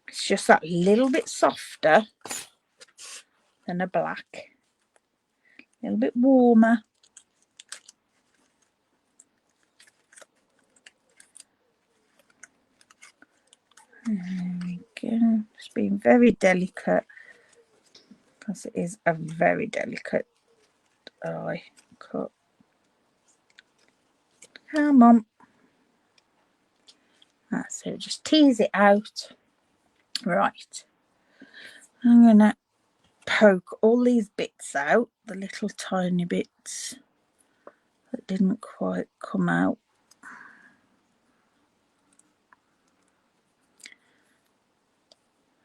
It's just that little bit softer than a black. A little bit warmer. There we go. Just being very delicate because it is a very delicate die cut. Come on. That's it. Just tease it out. Right. I'm going to poke all these bits out, the little tiny bits that didn't quite come out.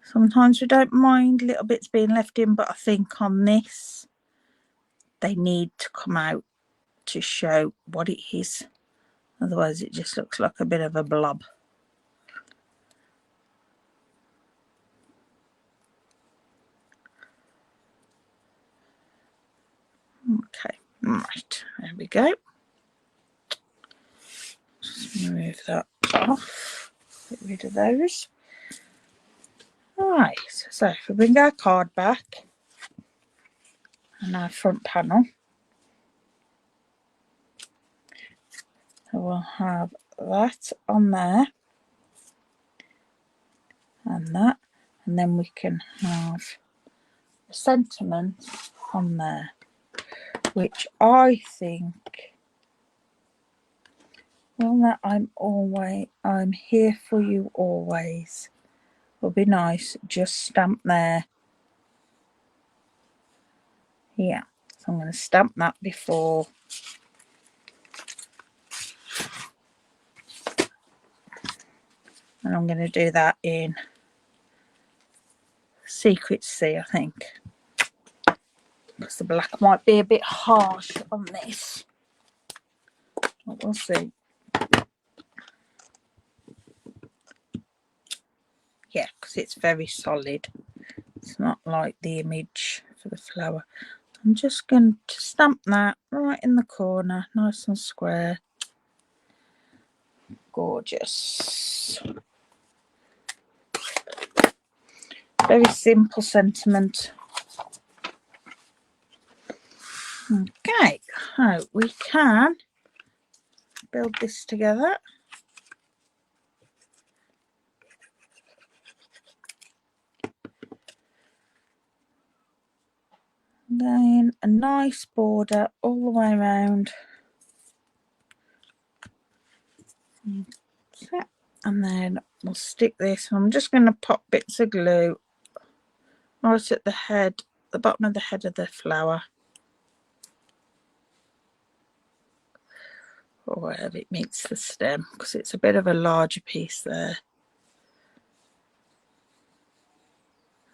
Sometimes we don't mind little bits being left in, but I think on this they need to come out to show what it is. Otherwise it just looks like a bit of a blob. Okay, right, there we go. Just remove that off, get rid of those. Alright, so if we bring our card back and our front panel, so we'll have that on there and that, and then we can have the sentiment on there, which I think, well, that I'm here for you always. would be nice. Just stamp there. Yeah, so I'm going to stamp that before. And I'm going to do that in Secret C, I think. Because the black might be a bit harsh on this. But we'll see. Yeah, because it's very solid. It's not like the image for the flower. I'm just going to stamp that right in the corner, nice and square. Gorgeous. Very simple sentiment. Okay, so we can build this together. Then a nice border all the way around. And then we'll stick this. I'm just going to pop bits of glue right at the head, the bottom of the head of the flower, or wherever it meets the stem, because it's a bit of a larger piece there.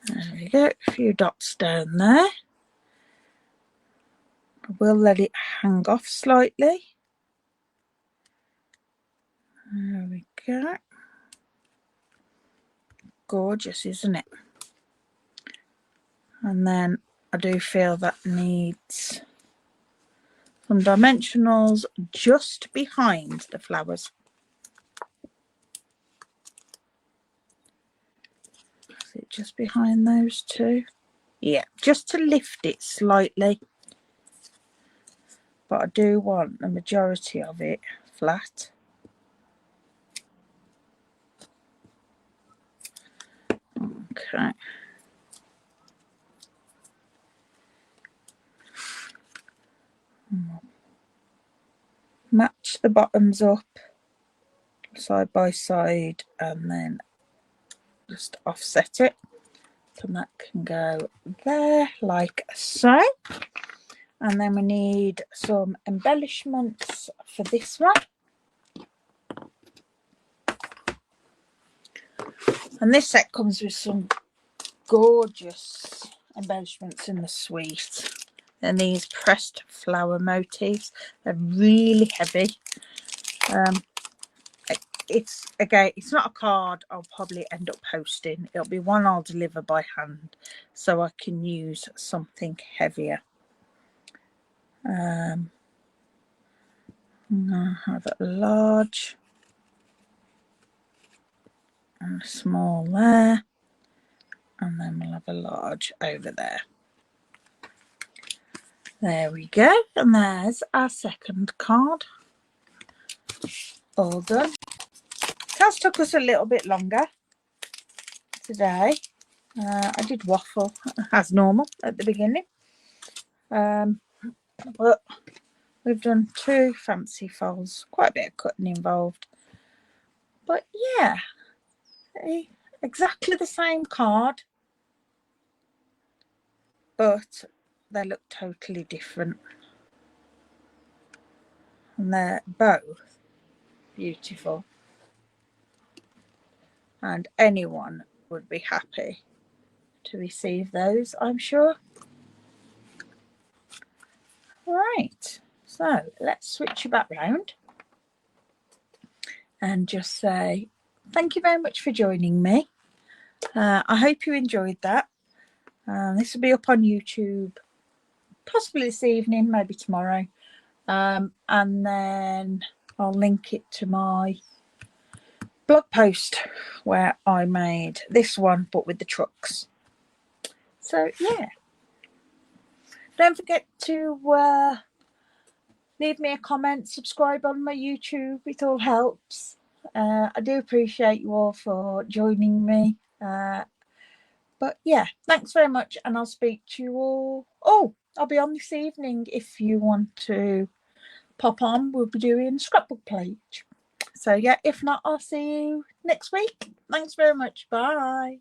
There we go, a few dots down there. We'll let it hang off slightly. There we go. Gorgeous, isn't it? And then I do feel that needs some dimensionals just behind the flowers. Is it just behind those two? Yeah, just to lift it slightly. But I do want the majority of it flat. Okay. Match the bottoms up side by side and then just offset it. So that can go there like so. And then we need some embellishments for this one. And this set comes with some gorgeous embellishments in the suite. And these pressed flower motifs, they're really heavy. It's not a card I'll probably end up posting. It'll be one I'll deliver by hand, so I can use something heavier. I have a large and a small there, and then we'll have a large over there. There we go, and there's our second card. All done. It has took us a little bit longer today. I did waffle as normal at the beginning, but we've done 2 fancy folds, quite a bit of cutting involved. But yeah, exactly the same card, but they look totally different. And they're both beautiful. And anyone would be happy to receive those, I'm sure. Right, so let's switch you back round and just say thank you very much for joining me. I hope you enjoyed that. This will be up on YouTube possibly this evening, maybe tomorrow, and then I'll link it to my blog post where I made this one but with the trucks. So yeah, don't forget to leave me a comment, subscribe on my YouTube, it all helps. I do appreciate you all for joining me. But yeah, thanks very much, and I'll speak to you all. Oh, I'll be on this evening if you want to pop on. We'll be doing scrapbook page. So yeah, if not, I'll see you next week. Thanks very much. Bye.